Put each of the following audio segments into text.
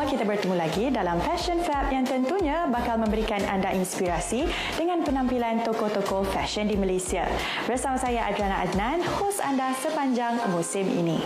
kita bertemu lagi dalam Fashion Fab yang tentunya bakal memberikan anda inspirasi dengan penampilan tokoh-tokoh fashion di Malaysia. Bersama saya Adriana Adnan, hos anda sepanjang musim ini.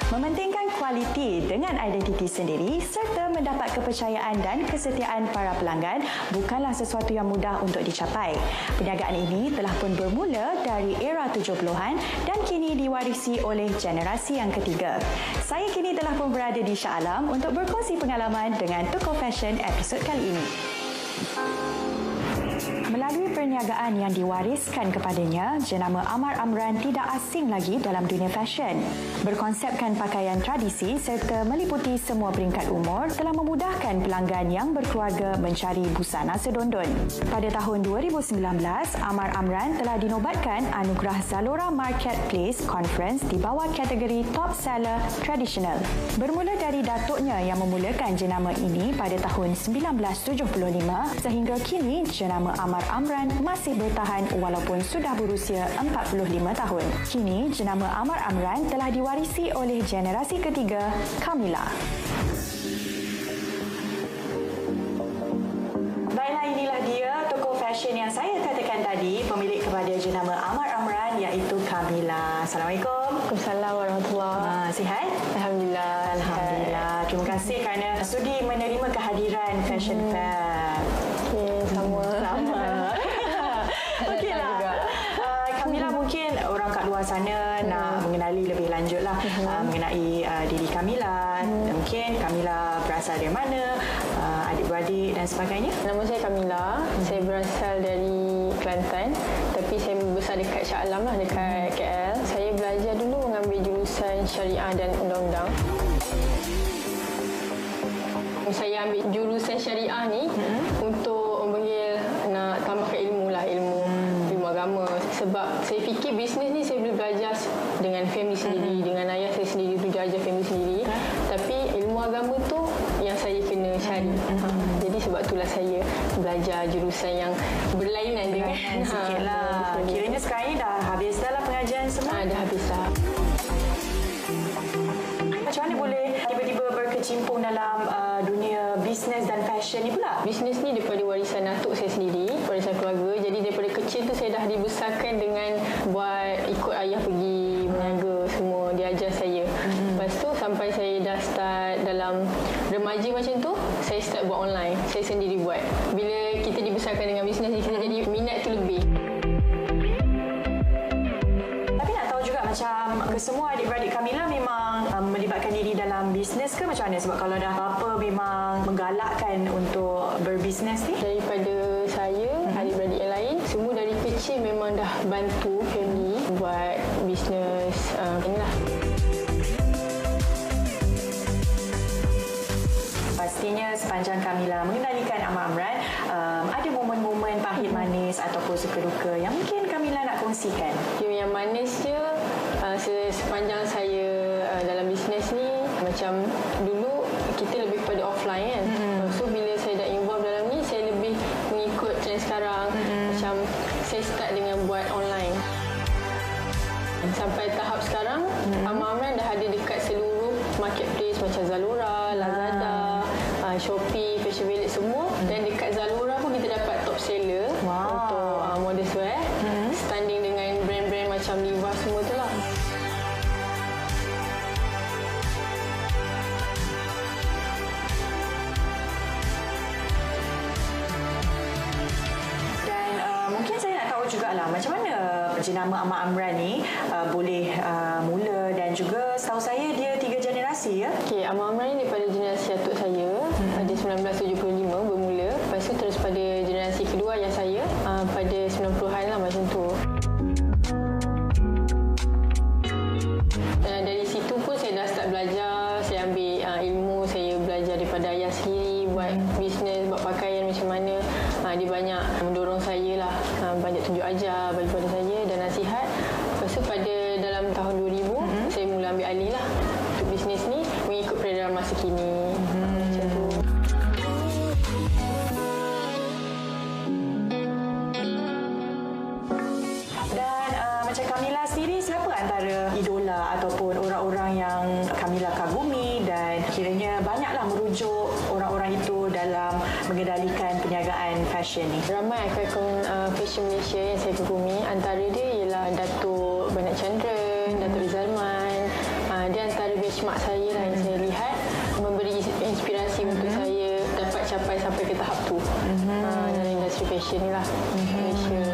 Mementingkan kualiti dengan identiti sendiri serta mendapat kepercayaan dan kesetiaan para pelanggan bukanlah sesuatu yang mudah untuk dicapai. Perniagaan ini telah pun bermula dari era 70-an dan kini diwarisi oleh generasi yang ketiga. Saya kini telah pun berada di Shah Alam untuk berkongsi pengalaman dengan tokoh fashion episod kali ini. Melalui perniagaan yang diwariskan kepadanya, jenama Amar Amran tidak asing lagi dalam dunia fashion. Berkonsepkan pakaian tradisi serta meliputi semua peringkat umur telah memudahkan pelanggan yang berkeluarga mencari busana sedondon. Pada tahun 2019, Amar Amran telah dinobatkan anugerah Zalora Marketplace Conference di bawah kategori Top Seller Traditional. Bermula dari datuknya yang memulakan jenama ini pada tahun 1975 sehingga kini jenama Amar Amran masih bertahan walaupun sudah berusia 45 tahun. Kini jenama Amar Amran telah diwarisi oleh generasi ketiga, Kamila. Baiklah, inilah dia tokoh fashion yang saya katakan tadi, pemilik kepada jenama Amar Amran iaitu Kamila. Assalamualaikum. Waalaikumsalam warahmatullahi. Sihat? Alhamdulillah. Alhamdulillah. Terima kasih kerana sudi menerima kehadiran Fashion Fab. Okey, sama. Okeylah. Kamila, mungkin orang kat luar sana nak mengenali lebih lanjutlah mengenai diri Kamila. Mungkin Kamila berasal dari mana, adik-beradik dan sebagainya. Nama saya Kamila. Saya berasal dari Kelantan, tapi saya besar dekat Shah Alam lah, dekat KL. Saya belajar dulu mengambil jurusan Syariah dan Undang-Undang. Saya ambil jurusan Syariah ni untuk nak tambahkan ilmu agama. Sebab saya fikir bisnes ni saya boleh belajar dengan family sendiri, dengan ayah saya sendiri tu belajar family sendiri. Tapi ilmu agama tu yang saya kena cari. Jadi sebab itulah saya belajar jurusan yang berlainan dengan sikit lah. Kiranya sekarang ni dah habis dah lah pengajian semua? Dah habis dah. Macam mana boleh tiba-tiba berkecimpung dalam dunia bisnes dan fashion ni pula? Bisnes ni daripada warisan atuk saya sendiri, warisan keluarga. Jadi daripada kecil tu saya dah dibesarkan dengan buat ikut ayah pergi berniaga semua. Dia ajar saya. Lepas tu sampai saya dah start dalam remaja macam tu, saya start buat online. Saya sendiri buat. Bila kita dibesarkan dengan bisnes ni, kita jadi minat tu lebih. Tapi nak tahu juga macam kesemua adik-beradik Kamila memang melibatkan diri dalam bisnes ke macam mana? Sebab kalau dah bapa memang menggalakkan untuk berbisnes ni. Daripada saya, adik-beradik yang lain, semua dari kecil memang dah bantu family buat bisnes inilah. Pastinya sepanjang Kamila mengendalikan Amar Amran, ada momen-momen pahit manis ataupun suka duka yang mungkin Kamila nak kongsikan. Yang manisnya sepanjang saya dalam bisnes ni, macam dulu kita lebih pada offline kan. So bila saya dah involve dalam ni, saya lebih mengikut trend sekarang. Macam saya start dengan buat online. Sampai tahap sekarang, Amar Amran dah ada dekat seluruh marketplace macam Zalora, Lazada, Shopee, Fashion Village semua. Dan dekat Zalora pun kita dapat top seller untuk modest wear. Standing dengan brand-brand macam Liva semua tu lah. Dan mungkin saya nak tahu jugalah macam mana jenama Amar Amran ni boleh mula, dan juga setahu saya dia 3 generasi ya. Okey, Amar Amran ni daripada generasi atuk saya pada 1975 bermula. Lepas tu terus pada generasi kedua yang saya pada 90-an lah macam tu. ilmu saya belajar daripada ayah sendiri buat bisnes, buat pakaian macam mana. Dia banyak mendorong saya lah, banyak tunjuk ajar bagi pada saya dan nasihat. Lepas tu pada dalam tahun 2000 saya mula ambil alih lah untuk bisnes ni mengikut peredaran masa kini. Macam tu. Dan macam Kamila sendiri, siapa antara idola ataupun orang-orang yang Kamila kagumi dan kiranya banyaklah merujuk orang-orang itu dalam mengendalikan perniagaan fashion ni? Ramai ikon fashion Malaysia yang saya kagumi. Antara dia ialah Datuk Bernard Chandran, Datuk Rizalman. Dia antara benchmark saya lah yang saya lihat, memberi inspirasi untuk saya dapat capai sampai ke tahap tu dalam industri fashion ni lah Malaysia.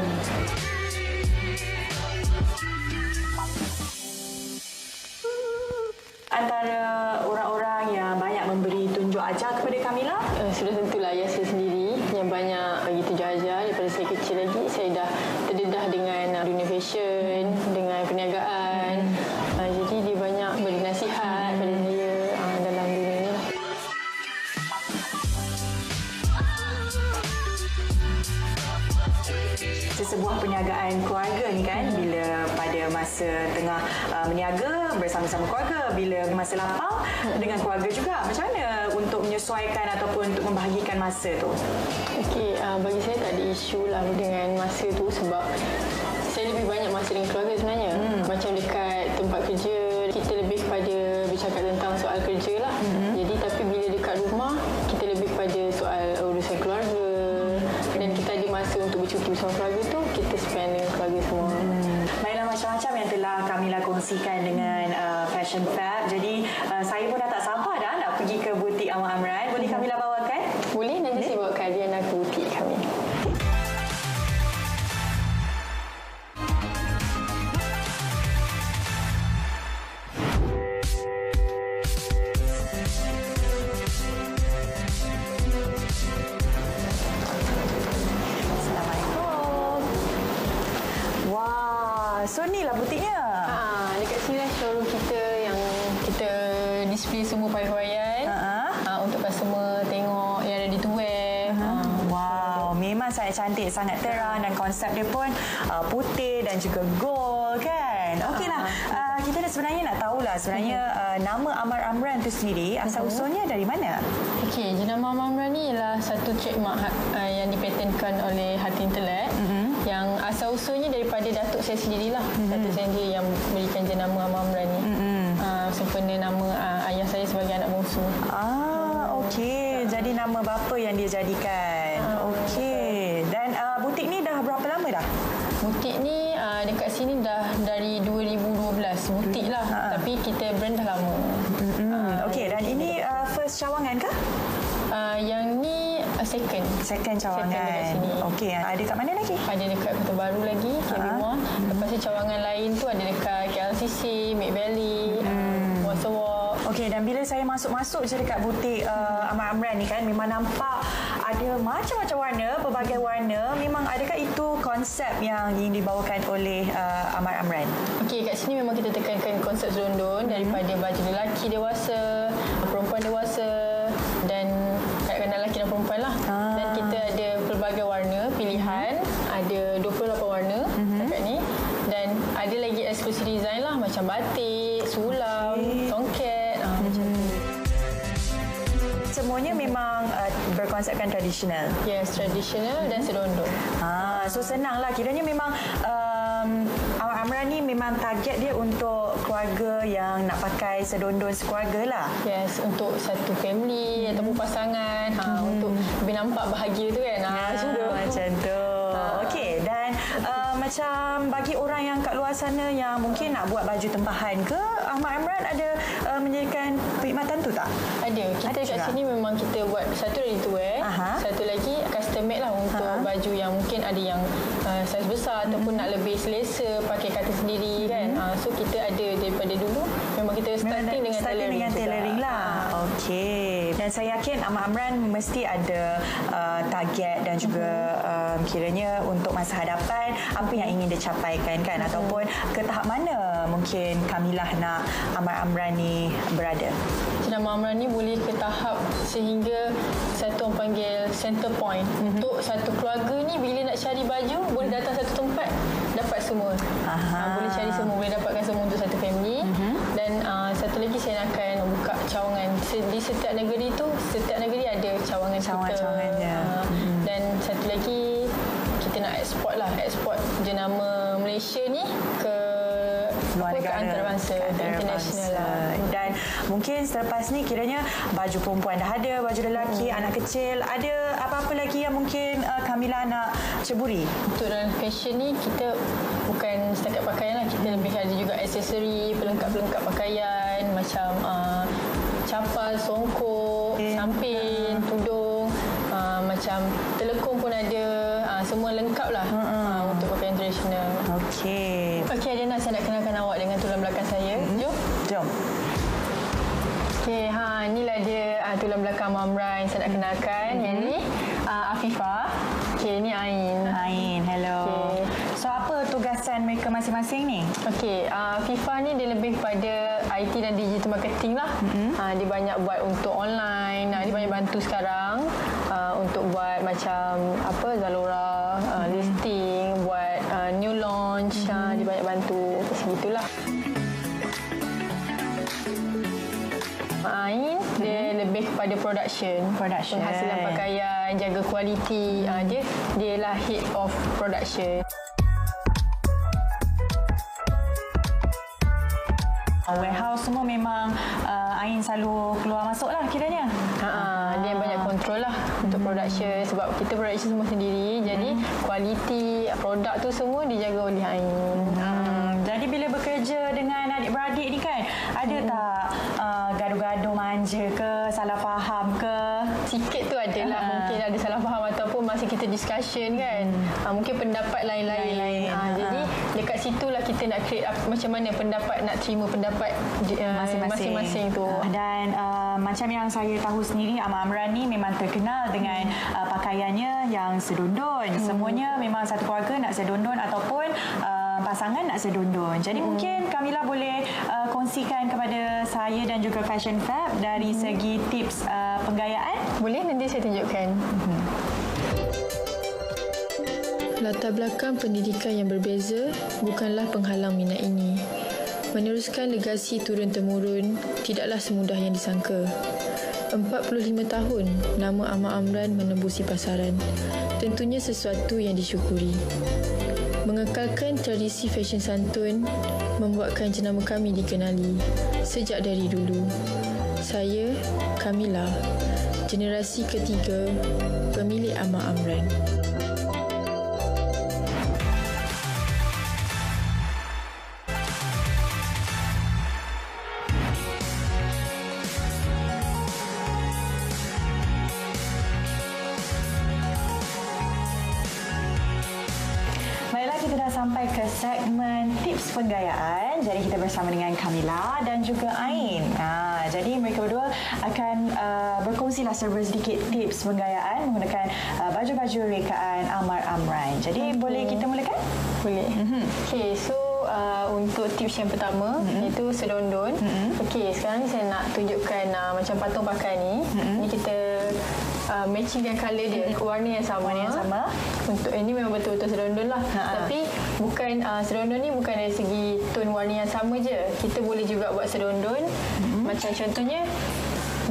Antara orang-orang yang banyak memberi tunjuk ajar kepada Kamila? Sudah tentulah ayah saya sendiri yang banyak bagi tunjuk ajar. Daripada saya kecil lagi, saya dah terdedah dengan dunia fashion, dengan perniagaan. Jadi dia banyak beri nasihat pada saya dalam dunia ni. Sebuah perniagaan keluarga ni kan, bila pada masa tengah berniaga bersama-sama keluarga, bila masa lapang dengan keluarga juga, macam mana untuk menyesuaikan ataupun untuk membahagikan masa tu? Okey, bagi saya tak ada isu lah dengan masa tu sebab saya lebih banyak masa dengan keluarga sebenarnya. Macam dekat tempat kerja, kita lebih kepada bercakap tentang soal kerja lah. Jadi tapi bila dekat rumah, kita lebih kepada soal urusan keluarga. Dan kita ada masa untuk bercuti bersama keluarga tu, kita spend dengan keluarga semua. Baiklah, macam-macam yang telah Kamila kongsikan dengan Fashion Fab. Jadi saya pun dah tak sabar dah nak pergi ke butik Amar Amran. Boleh Kamila bawakan? Boleh, nanti saya bawa kalian ke butik kami. So ni lah butiknya. Dekat sini lah showroom kita yang kita display semua pakaian untuk customer tengok yang ready to wear. Wow, memang sangat cantik, sangat terang dan konsep dia pun putih dan juga gold kan. Okeylah, kita dah sebenarnya nak tahulah sebenarnya nama Amar Amran tu sendiri asal usulnya dari mana? Okey, jenama Amar Amran ni ialah satu trademark yang dipatenkan oleh Hati Intelek. Yang asal usulnya daripada datuk saya sendirilah. Datuk saya sendiri yang berikan jenama Amar Amran ni. Sempena nama ayah saya sebagai anak bongsu. Okey. Jadi nama bapa yang dia jadikan. Okey. Dan butik ni dah berapa lama dah? Butik ni dekat sini dah dari 2012. Butik lah. Tapi kita brand dah lama. Okey. Dan ini first cawangan kah? Yang ni second cawangan dekat sini. Okey, ada kat mana lagi? Ada dekat Kota Baru lagi, KB Mall. Lepas tu cawangan lain tu ada dekat KLCC, Mid Valley, Water Walk. Okey, dan bila saya masuk je dekat butik Amar Amran ni kan, memang nampak ada macam-macam warna, pelbagai warna. Memang adakah itu konsep yang ingin dibawakan oleh Amar Amran? Okey, kat sini memang kita tekankan konsep selondon daripada baju lelaki dewasa, perempuan dewasa dan kadang-kadang lelaki dan perempuan lah. Dan kita ada pelbagai warna pilihan, ada 28 warna dekat ni. Dan ada lagi eksklusif design lah macam batik, sulam, songket, macam tu. Semuanya memang berkonsepkan tradisional. Yes, tradisional dan selondon. So senanglah, kiranya memang Amar Amran ni memang target dia untuk keluarga yang nak pakai sedondon sekeluarga lah. Yes, untuk satu family ataupun pasangan, untuk lebih nampak bahagia tu kan. Macam tu. Okey, dan macam bagi orang yang kat luar sana yang mungkin nak buat baju tempahan ke, Amar Amran ada menjadikan perkhidmatan tu tak? Ada. Kita kat sini memang kita buat satu ready to wear, satu lagi custom made lah untuk baju yang mungkin ada yang saiz besar ataupun nak lebih selesa pakai kata sendiri kan. So kita ada daripada dulu memang kita starting dengan tailoring lah. Okey. Dan saya yakin Amar Amran mesti ada target dan juga kiranya untuk masa hadapan apa yang ingin dia capaikan kan, ataupun ke tahap mana mungkin Kamilah nak Amar Amran ni berada. jenama Amran ni boleh ke tahap sehingga satu orang panggil center point. Untuk satu keluarga ni bila nak cari baju boleh datang satu tempat dapat semua. Boleh cari semua, boleh dapatkan semua untuk satu family. Dan satu lagi saya akan buka cawangan. Di setiap negeri tu, setiap negeri ada cawangan kita. Dan satu lagi kita nak eksport jenama Malaysia ni ke luar negara, ke antarabangsa, international lah. Dan mungkin selepas ni kiranya baju perempuan dah ada, baju lelaki, anak kecil, ada apa-apa lagi yang mungkin Kamila nak ceburi? Untuk dalam fashion ni kita bukan setakat pakaian lah, kita lebih ada juga aksesori, pelengkap-pelengkap pakaian macam capal, songkok, sampin, tudung, macam telekung pun ada, semua lengkap lah untuk pakaian tradisional. Okey, Adina, saya nak kenalkan awak dengan tulang belakang saya. Jom. Okey, inilah dia tulang belakang Amran. Saya nak kenalkan. Yang ni Afifah. Okey, ni Ain. Hello. Okay. So apa tugasan mereka masing-masing ni? Okey, Afifah ni dia lebih pada IT dan digital marketing lah. Dia banyak buat untuk online. Dia banyak bantu sekarang untuk buat macam Zalora, listing, buat new launch. Dia banyak bantu segitulah. Ain dia lebih kepada production, penghasilan pakaian, jaga kualiti. Dia lah head of production. Warehouse semua memang Ain selalu keluar masuk lah kiranya. Dia banyak kontrol lah untuk production, sebab kita production semua sendiri. Jadi kualiti produk tu semua dijaga oleh Ain. Jadi bila bekerja dengan adik-beradik ni kan, ada tak gaduh-gaduh manja ke, salah faham ke? Sikit tu adalah, mungkin ada salah faham ataupun masa kita discussion kan, mungkin pendapat lain-lain. Jadi dekat situlah kita nak create macam mana pendapat, nak terima pendapat masing-masing tu. Dan macam yang saya tahu sendiri, Amran ni memang terkenal dengan pakaiannya yang sedundun. Semuanya memang satu keluarga nak sedundun ataupun pasangan nak sedundun. Jadi mungkin Kamila boleh kongsikan kepada saya dan juga Fashion Fab dari segi tips penggayaan. Boleh, nanti saya tunjukkan. Latar belakang pendidikan yang berbeza bukanlah penghalang minat ini. Meneruskan legasi turun-temurun tidaklah semudah yang disangka. 45 tahun nama Amar Amran menembusi pasaran. Tentunya sesuatu yang disyukuri. Mengekalkan tradisi fashion santun membuatkan jenama kami dikenali sejak dari dulu. Saya, Kamila, generasi ketiga pemilik Amar Amran. Kita dah sampai ke segmen tips penggayaan. Jadi kita bersama dengan Kamila dan juga Ain. Jadi mereka berdua akan berkongsilah serba sedikit tips penggayaan menggunakan baju-baju rekaan Amar Amran. Jadi boleh kita mulakan? Boleh. Okey, so untuk tips yang pertama iaitu sedondon. Okey, sekarang ni saya nak tunjukkan macam patung pakai ni. Ni kita matchingkan colour dia, warna yang sama. Untuk ini memang betul-betul sedondon lah. Tapi bukan sedondon ni bukan dari segi tone warna yang sama je. Kita boleh juga buat sedondon. Macam contohnya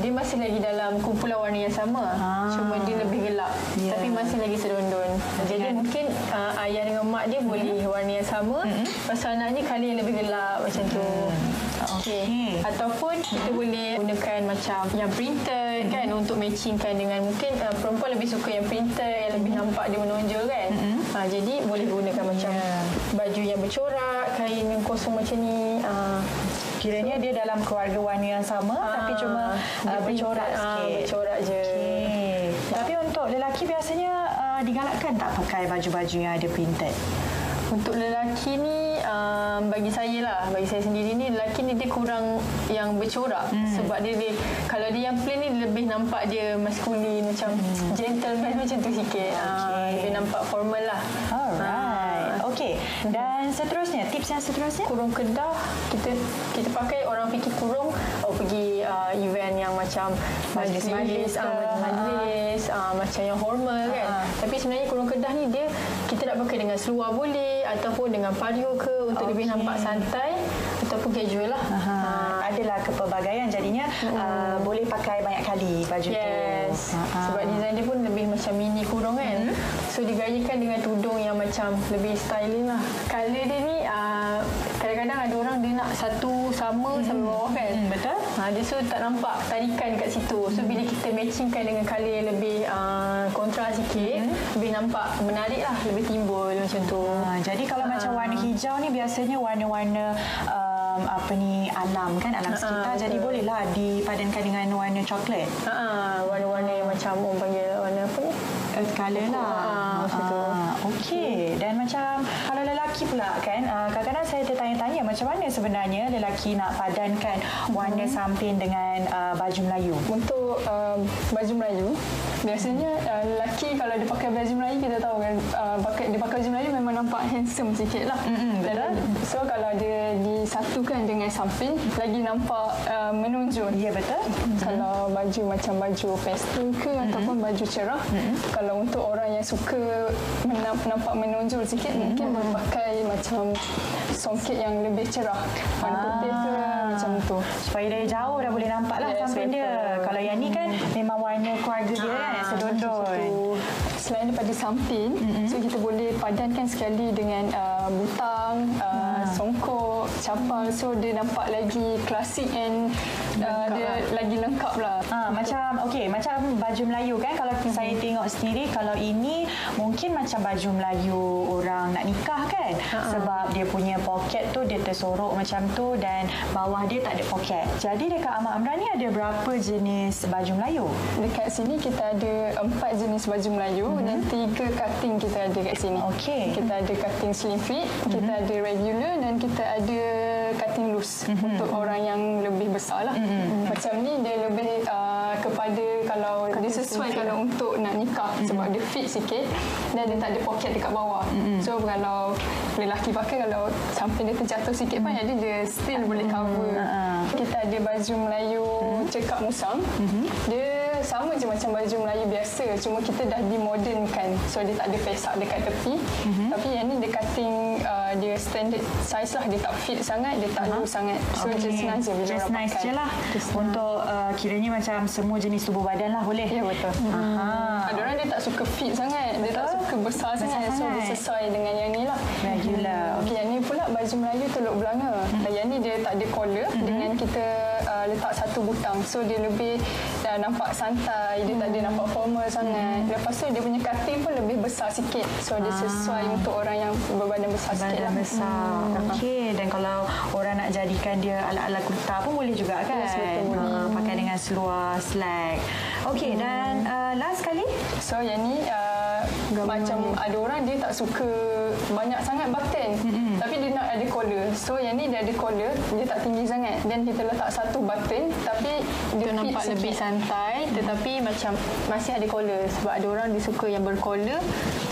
dia masih lagi dalam kumpulan warna yang sama, cuma dia lebih gelap, tapi masih lagi sedondon. Jadi mungkin ayah dengan mak dia boleh warna yang sama, pasal anaknya colour yang lebih gelap macam tu. Okey. Ataupun kita boleh gunakan macam yang printed kan, untuk matchingkan dengan mungkin perempuan lebih suka yang printed, yang lebih nampak dia menonjol kan. Jadi boleh gunakan macam baju yang bercorak, kain yang kosong macam ni. Kiranya dia dalam keluarga warna yang sama, tapi cuma bercorak sikit. Bercorak je. Okay. Tapi untuk lelaki biasanya digalakkan tak pakai baju-baju yang ada printed? Untuk lelaki ni, bagi saya sendiri ni, lelaki ni dia kurang yang bercorak. Sebab dia kalau dia yang plain ni lebih nampak dia maskulin, macam gentleman macam tu sikit. Lebih nampak formal lah. Alright. Okey. Dan seterusnya, tips yang seterusnya? Kurung kedah, kita pakai orang fikir kurung pergi event yang macam majlis, macam yang formal kan. Tapi sebenarnya kurung kedah ni kita nak pakai dengan seluar boleh ataupun dengan pario ke untuk lebih nampak santai ataupun casual lah. Adalah kepelbagaian jadinya boleh pakai banyak kali baju tu. Sebab design dia pun lebih macam mini kurung kan. So digayakan dengan tudung yang macam lebih styling lah. Colour dia ni kadang-kadang ada orang dia nak satu sama sampai bawah kan. Betul. Dia so tak nampak tarikan kat situ. So bila kita matchingkan dengan colour yang lebih kontras sikit, lebih nampak menarik lah, lebih timbul macam tu. Jadi kalau macam warna hijau ni biasanya warna-warna alam kan, alam sekitar. Jadi bolehlah dipadankan dengan warna coklat. Warna-warna yang macam orang panggil warna apa ni? Earth colour lah. Okey. Dan macam kalau lelaki pula kan, kadang-kadang saya tertanya-tanya macam mana sebenarnya lelaki nak padankan warna samping dengan baju Melayu. Untuk baju Melayu, biasanya lelaki kalau dia pakai baju Melayu, kita tahu kan dia pakai baju Melayu memang nampak handsome sikit lah. So kalau dia disatukan dengan samping, lagi nampak menonjol. Ya, betul. Kalau baju macam baju pastel ke ataupun baju cerah, kalau untuk orang yang suka nampak menonjol sikit, mungkin memakai macam songket yang lebih cerah, warna putih ke macam tu, supaya dari jauh dah boleh nampak lah samping dia. Kalau yang ni kan memang warna keluarga dia kan, yang sedondon. Selain daripada samping, so kita boleh padankan sekali dengan butang, songkok, capal, so dia nampak lagi klasik and dia lagi lengkap lah. Macam baju Melayu kan, kalau saya tengok sendiri, kalau ini mungkin macam baju Melayu orang nak nikah kan, sebab dia punya poket tu dia tersorok macam tu dan bawah dia tak ada poket. Jadi dekat Amat Amran ni ada berapa jenis baju Melayu? Dekat sini kita ada 4 jenis baju Melayu dan 3 cutting kita ada kat sini. Kita ada cutting slim fit, kita ada regular dan kita ada cutting loose untuk orang yang lebih besar lah. Macam ni dia lebih kepada kalau dia sesuai kalau untuk nak nikah, sebab dia fit sikit dan dia tak ada poket dekat bawah. So kalau lelaki pakai, kalau samping dia terjatuh sikit pun dia still boleh cover. Kita ada baju Melayu cekak musang. Dia sama je macam baju Melayu biasa, cuma kita dah dimodernkan, so dia tak ada pesak dekat tepi. Tapi yang ni dia cutting dia standard size lah, dia tak fit sangat, dia tak loose sangat, so just nice je bila just orang nice pakai. Je lah untuk kiranya macam semua jenis tubuh badan lah boleh. Ya, betul. Ada orang dia tak suka fit sangat, dia tak suka besar sangat, so dia sesuai dengan yang ni lah. Regular. Yang ni pula baju Melayu Teluk Belanga. Yang ni dia tak ada collar, dengan kita letak satu butang, so dia lebih nampak santai, dia tak ada nampak formal sangat. Lepas tu dia punya cutting pun lebih besar sikit, so dia sesuai untuk orang yang berbadan besar sikit lah. Okey. Dan kalau orang nak jadikan dia ala-ala kurta pun boleh juga kan? Pakai dengan seluar slack. Okey. Dan last kali, so yang ni macam ada orang dia tak suka banyak sangat button, tapi dia nak ada collar. So yang ni dia ada collar, dia tak tinggi sangat, dan kita letak satu button tapi dia nampak lebih santai, tetapi macam masih ada collar. Sebab ada orang dia suka yang bercollar,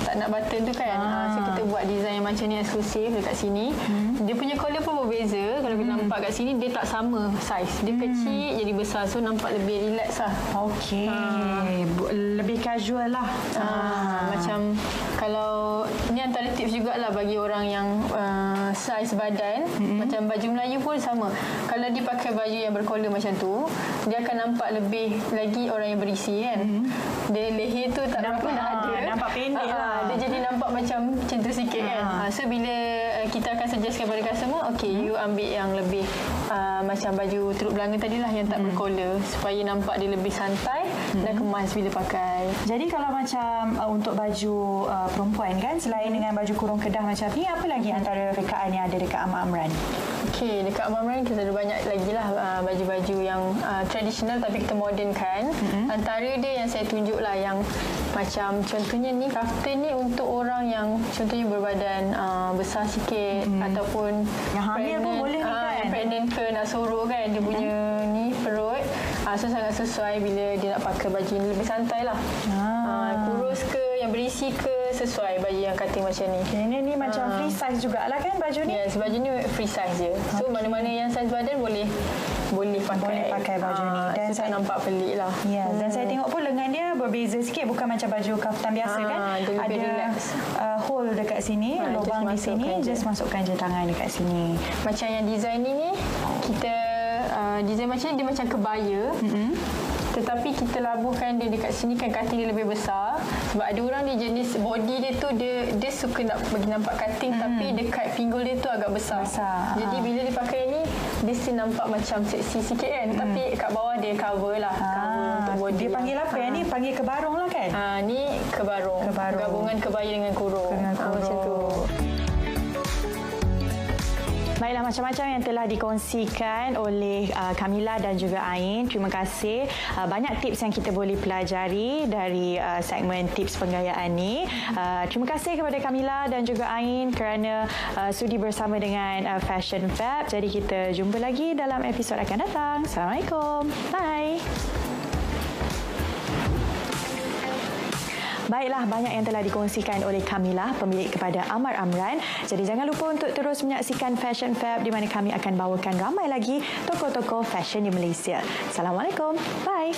tak nak button tu kan. So kita buat design yang macam ni eksklusif dekat sini. Dia punya collar pun berbeza. Kalau kita nampak kat sini, dia tak sama size, dia kecil jadi besar, so nampak lebih relax lah. Okey. Lebih casual lah. Macam kalau ni antara tips jugalah bagi orang yang saiz badan, macam baju Melayu pun sama. Kalau dia pakai baju yang berkolor macam tu, dia akan nampak lebih lagi orang yang berisi kan. Dia leher tu tak nampak ada, nampak pendek lah. Dia jadi nampak macam tu sikit kan. So bila kita akan suggest kepada customer, you ambil yang lebih macam baju Teluk Belanga tadilah yang tak berkolor, supaya nampak dia lebih santai dan kemas bila pakai. Jadi kalau macam untuk baju perempuan kan, selain dengan baju kurung kedah macam ni, apa lagi antara rekaan yang ada dekat Amat Amran? Okey, dekat Amat Amran kita ada banyak lagi lah baju-baju yang tradisional tapi kita modernkan. Antara dia yang saya tunjuk lah yang macam contohnya ni, kaftan ni untuk orang yang contohnya berbadan besar sikit, ataupun yang hamil pun boleh ni kan, pregnant ke nak sorok kan, dia punya ni perut, So sangat sesuai bila dia nak pakai baju ni lebih santai lah. Kurus ke, yang berisi ke, sesuai baju yang cutting macam ni. Ini macam free size jugalah kan baju ni? Yes, baju ni free size je. So mana-mana yang size badan boleh pakai baju ni. Dan so, saya nampak pelik lah. Ya, dan saya tengok pun lengan dia berbeza sikit, bukan macam baju kaftan biasa kan? Dia lebih relax. Hole dekat sini, lubang di sini, just masukkan je tangan dekat sini. Macam yang design ni kita design macam ni, dia macam kebaya. Tetapi kita labuhkan dia dekat sini kan, cutting dia lebih besar. Sebab ada orang dia jenis body dia tu dia suka nak bagi nampak cutting tapi dekat pinggul dia tu agak besar. Jadi bila dia pakai ni dia still nampak macam seksi sikit kan. Tapi kat bawah dia cover lah. Cover untuk body. Dia panggil apa yang ni? Panggil kebarung lah kan? Ni kebarung. Gabungan kebaya dengan kurung. Macam tu. Baiklah, macam-macam yang telah dikongsikan oleh Kamila dan juga Ain. Terima kasih. Banyak tips yang kita boleh pelajari dari segmen tips penggayaan ni. Terima kasih kepada Kamila dan juga Ain kerana sudi bersama dengan Fashion Fab. Jadi kita jumpa lagi dalam episod akan datang. Assalamualaikum. Bye. Baiklah, banyak yang telah dikongsikan oleh Kamila, pemilik kepada Amar Amran. Jadi jangan lupa untuk terus menyaksikan Fashion Fab di mana kami akan bawakan ramai lagi tokoh-tokoh fashion di Malaysia. Assalamualaikum. Bye.